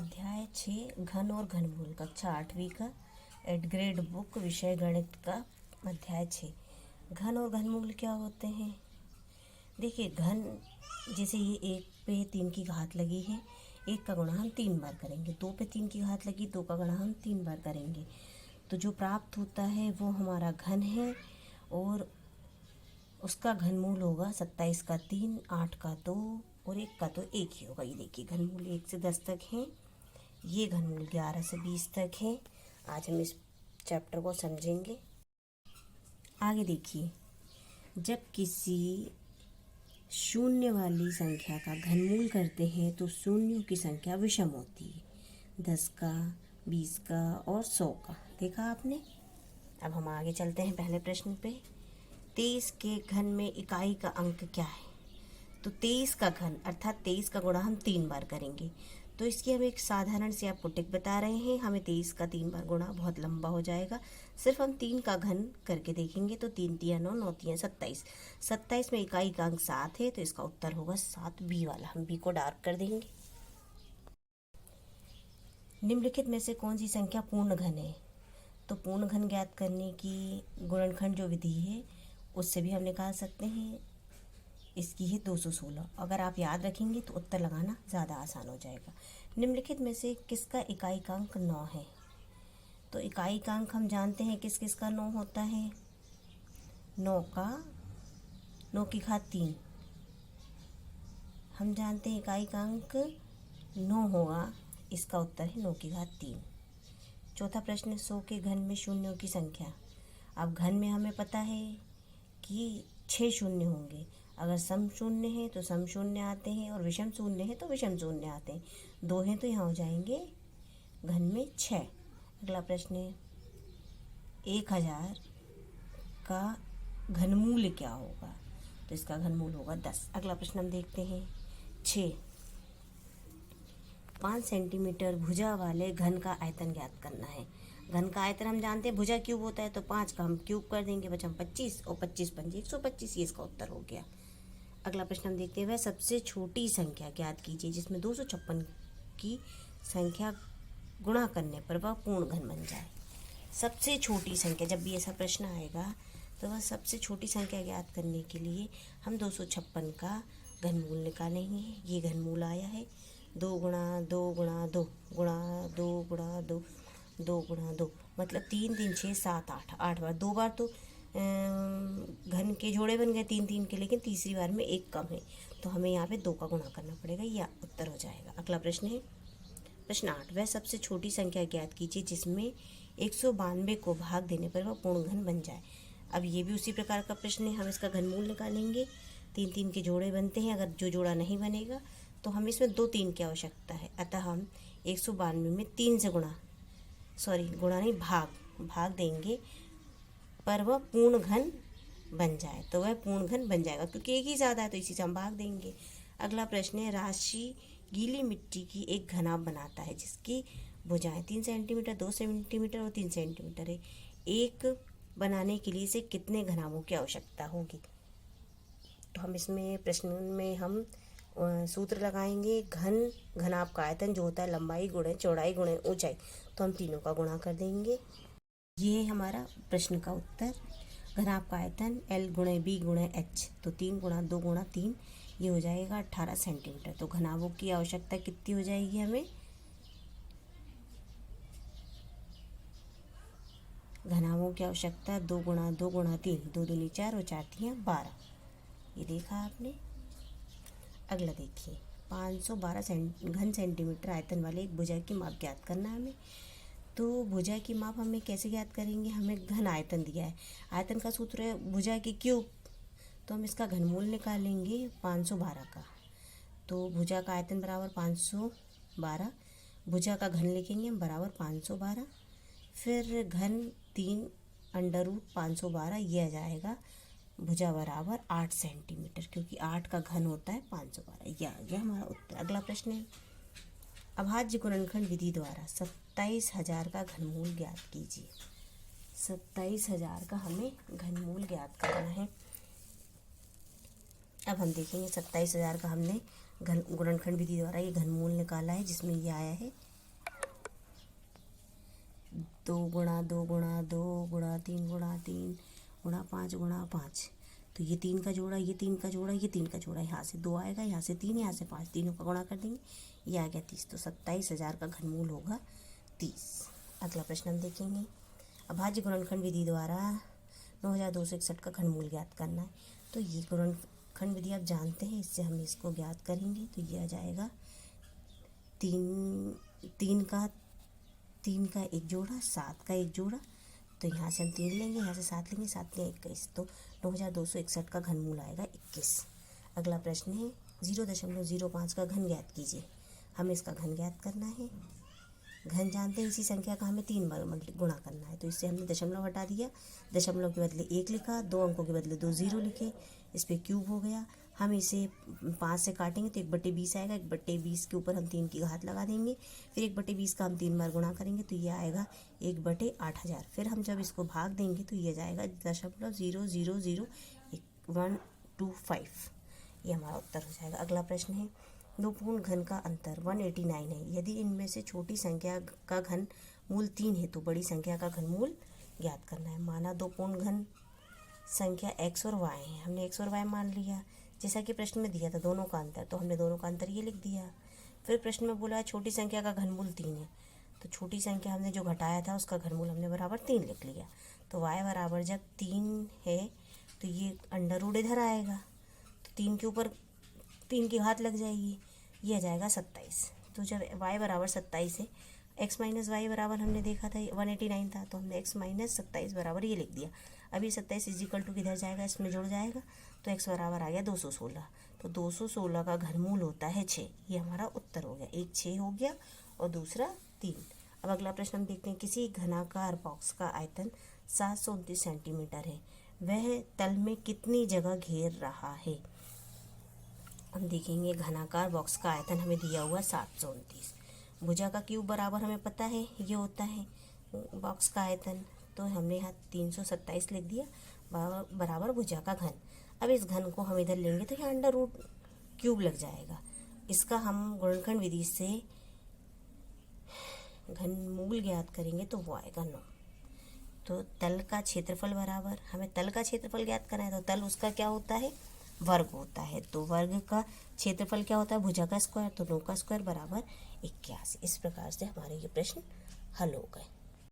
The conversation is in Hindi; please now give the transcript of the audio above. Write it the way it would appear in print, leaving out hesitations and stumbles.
अध्याय 6 घन और घनमूल कक्षा 8वीं का एड ग्रेड बुक विषय गणित का अध्याय 6। घन और घनमूल क्या होते हैं? देखिए, घन जैसे ये 1 पे 3 की घात लगी है, 1 का गुणा हम 3 बार करेंगे। 2 पे 3 की घात लगी, 2 का गुणा हम 3 बार करेंगे। तो जो प्राप्त होता है वो हमारा घन है और उसका घनमूल होगा 27 का 3, 8 का 2 और 1 का तो 1 ही होगा। ये देखिए, घनमूल 1 से 10 तक हैं, ये घनमूल 11 से 20 तक है। आज हम इस चैप्टर को समझेंगे। आगे देखिए, जब किसी शून्य वाली संख्या का घनमूल करते हैं तो शून्यों की संख्या विषम होती है। 10 का, 20 का और 100 का देखा आपने। अब हम आगे चलते हैं पहले प्रश्न पे। 23 के घन में इकाई का अंक क्या है? तो 23 का घन अर्थात 23 का गुणा हम 3 बार करेंगे। तो इसकी हम एक साधारण सी आपको टिक बता रहे हैं। हमें 23 का 3 बार गुणा बहुत लंबा हो जाएगा। सिर्फ हम 3 का घन करके देखेंगे तो 3 तिया 9, 9 तिया 27। 27 में इकाई का अंक 7 है, तो इसका उत्तर होगा 7 बी वाला। हम बी को डार्क कर देंगे। निम्नलिखित में से कौन सी संख्या पूर्ण घन है? तो पूर्ण घन ज्ञात करने की गुणनखंड जो विधि है उससे भी हम निकाल सकते हैं। इसकी है 216। अगर आप याद रखेंगे तो उत्तर लगाना ज़्यादा आसान हो जाएगा। निम्नलिखित में से किसका इकाई का अंक 9 है? तो इकाई का अंक हम जानते हैं किस किस का 9 होता है। 9 की घात 3 हम जानते हैं इकाई का अंक 9 होगा। इसका उत्तर है 9 की घात 3। चौथा प्रश्न, 100 के घन में शून्यों की संख्या। अब घन में हमें पता है कि 6 शून्य होंगे। अगर सम शून्य है तो सम शून्य आते हैं और विषम शून्य है तो विषम शून्य आते हैं। 2 हैं तो यहाँ हो जाएंगे घन में 6। अगला प्रश्न है, 1000 का घनमूल क्या होगा? तो इसका घनमूल होगा 10। अगला प्रश्न हम देखते हैं 6। 5 सेंटीमीटर भुजा वाले घन का आयतन ज्ञात करना है। घन का आयतन हम जानते हैं, भुजा क्यूब होता है तो 5 का हम क्यूब कर देंगे, बचा 25 और 25 पंजे 125। ये इसका उत्तर हो गया। अगला प्रश्न हम देखते हैं, वह सबसे छोटी संख्या ज्ञात कीजिए जिसमें 256 की संख्या गुणा करने पर वह पूर्ण घन बन जाए। सबसे छोटी संख्या, जब भी ऐसा प्रश्न आएगा तो वह सबसे छोटी संख्या ज्ञात करने के लिए हम 256 का घनमूल निकालेंगे। ये घनमूल आया है 2 गुणा 2 गुणा 2 गुणा 2 गुणा 2 2 गुणा 2 मतलब 3 3 6 7 8 8 बार। 2 बार तो घन के जोड़े बन गए 3 3 के, लेकिन तीसरी बार में 1 कम है तो हमें यहाँ पे 2 का गुणा करना पड़ेगा। या उत्तर हो जाएगा। अगला प्रश्न है प्रश्न 8। वह सबसे छोटी संख्या ज्ञात कीजिए जिसमें 192 को भाग देने पर वह पूर्ण घन बन जाए। अब ये भी उसी प्रकार का प्रश्न है। हम इसका घनमूल निकालेंगे। 3 3 के जोड़े बनते हैं। अगर जो जोड़ा नहीं बनेगा तो हम इसमें 2 3 की आवश्यकता है। अतः हम 192 में 3 से गुणा नहीं भाग देंगे पर वह पूर्ण घन बन जाए। तो वह पूर्ण घन बन जाएगा क्योंकि एक ही ज़्यादा है तो इसी से हम भाग देंगे। अगला प्रश्न है, राशि गीली मिट्टी की एक घनाभ बनाता है जिसकी भुजाएं 3 सेंटीमीटर, 2 सेंटीमीटर और 3 सेंटीमीटर है। एक बनाने के लिए इसे कितने घनाभों की आवश्यकता होगी? तो हम इसमें प्रश्न में हम सूत्र लगाएंगे। घनाभ का आयतन जो होता है लंबाई गुणे चौड़ाई गुणे ऊंचाई, तो हम तीनों का गुणा कर देंगे। ये हमारा प्रश्न का उत्तर। घनाभ का आयतन L गुणे B गुणे H, तो 3 गुणा 2 गुणा 3 ये हो जाएगा 18 सेंटीमीटर। तो घनाभों की आवश्यकता कितनी हो जाएगी हमें? घनाभों की आवश्यकता 2 गुणा 2 गुणा 3, 2 दूनी 4 और 4 तियां 12। ये देखा आपने। अगला देखिए, 512 घन सेंटीमीटर आयतन वाले एक भुजा की माप ज्ञात करना है हमें। तो भुजा की माप हमें कैसे ज्ञात करेंगे? हमें घन आयतन दिया है। आयतन का सूत्र है भुजा की क्यूब, तो हम इसका घनमूल निकालेंगे 512 का। तो भुजा का आयतन बराबर 512, भुजा का घन लिखेंगे हम बराबर 512, फिर घन 3 √ 512 ये आ जाएगा। भुजा बराबर 8 सेंटीमीटर, क्योंकि 8 का घन होता है 512। यह आ गया हमारा उत्तर। अगला प्रश्न है, अभाज्य गुणनखंड विधि द्वारा 27,000 का घनमूल ज्ञात कीजिए। 27,000 का हमें घनमूल ज्ञात करना है। अब हम देखेंगे 27,000 का हमने गुणनखंड विधि द्वारा ये घनमूल निकाला है जिसमें ये आया है 2 गुणा 2 गुणा 2 गुणा 3 गुणा 3 गुणा 5 गुणा 5। तो ये 3 का जोड़ा, ये 3 का जोड़ा, ये 3 का जोड़ा, यहाँ से 2 आएगा, यहाँ से 3, यहाँ से 5, तीनों का गुणा कर देंगे, ये आ गया 30। तो 27,000 का घनमूल होगा 30। अगला प्रश्न हम देखेंगे। अभाज्य गुणनखंड विधि द्वारा 9,261 का घनमूल ज्ञात करना है। तो ये गुणनखंड विधि आप जानते हैं, इससे हम इसको ज्ञात करेंगे। तो ये आ जाएगा 3 का एक जोड़ा, 7 का एक जोड़ा। तो यहाँ से हम 3 लेंगे, यहाँ से 7 लेंगे, 7 या 21। तो 9,261 का घनमूल आएगा 21। अगला प्रश्न है 0.05 का घन ज्ञात कीजिए। हमें इसका घन ज्ञात करना है। घन जानते हैं, इसी संख्या का हमें 3 बार गुणा करना है। तो इससे हमने दशमलव हटा दिया, दशमलव के बदले 1 लिखा, 2 अंकों के बदले 2 0 लिखे, इस पर क्यूब हो गया। हम इसे 5 से काटेंगे तो 1/20 आएगा। 1/20 के ऊपर हम 3 की घात लगा देंगे, फिर 1/20 का हम 3 बार गुणा करेंगे तो ये आएगा 1/8000। फिर हम जब इसको भाग देंगे तो ये जाएगा 0.000125। ये हमारा उत्तर हो जाएगा। अगला प्रश्न है 2 पूर्ण घन का अंतर 189 है। यदि इनमें से छोटी संख्या का घन मूल 3 है तो बड़ी संख्या का घनमूल ज्ञात करना है। माना 2 पूर्ण घन संख्या x और y है, हमने x और y मान लिया जैसा कि प्रश्न में दिया था दोनों का अंतर, तो हमने दोनों का अंतर ये लिख दिया। फिर प्रश्न में बोला है छोटी संख्या का घनमूल 3 है, तो छोटी संख्या हमने जो घटाया था उसका घनमूल हमने बराबर 3 लिख लिया। तो y बराबर जब 3 है तो ये अंडर रूट इधर आएगा, तो 3 के ऊपर 3 की घात लग जाएगी, ये आ जाएगा 27। तो जब y बराबर 27 है, x माइनस वाई बराबर हमने देखा था 189 था, तो हमने x माइनस 27 बराबर ये लिख दिया। अभी 27 इजिकल टू किधर जाएगा, इसमें जुड़ जाएगा, तो x बराबर आ गया 216। तो 216 का घनमूल होता है 6। ये हमारा उत्तर हो गया। एक 6 हो गया और दूसरा 3। अब अगला प्रश्न हम देखते हैं। किसी घनाकार बॉक्स का आयतन 729 सेंटीमीटर है, वह तल में कितनी जगह घेर रहा है। हम देखेंगे घनाकार बॉक्स का आयतन हमें दिया हुआ 729। भुजा का क्यूब बराबर हमें पता है ये होता है बॉक्स का आयतन, तो हमने यहाँ 327 लिख दिया बराबर भुजा का घन। अब इस घन को हम इधर लेंगे तो यहाँ अंडर रूट क्यूब लग जाएगा। इसका हम गुणनखंड विधि से घनमूल ज्ञात करेंगे तो वो आएगा 9। तो तल का क्षेत्रफल बराबर, हमें तल का क्षेत्रफल ज्ञात करना है, तो तल उसका क्या होता है, वर्ग होता है। तो वर्ग का क्षेत्रफल क्या होता है, भुजा का स्क्वायर, तो 9 का स्क्वायर बराबर 81। इस प्रकार से हमारे ये प्रश्न हल हो गए।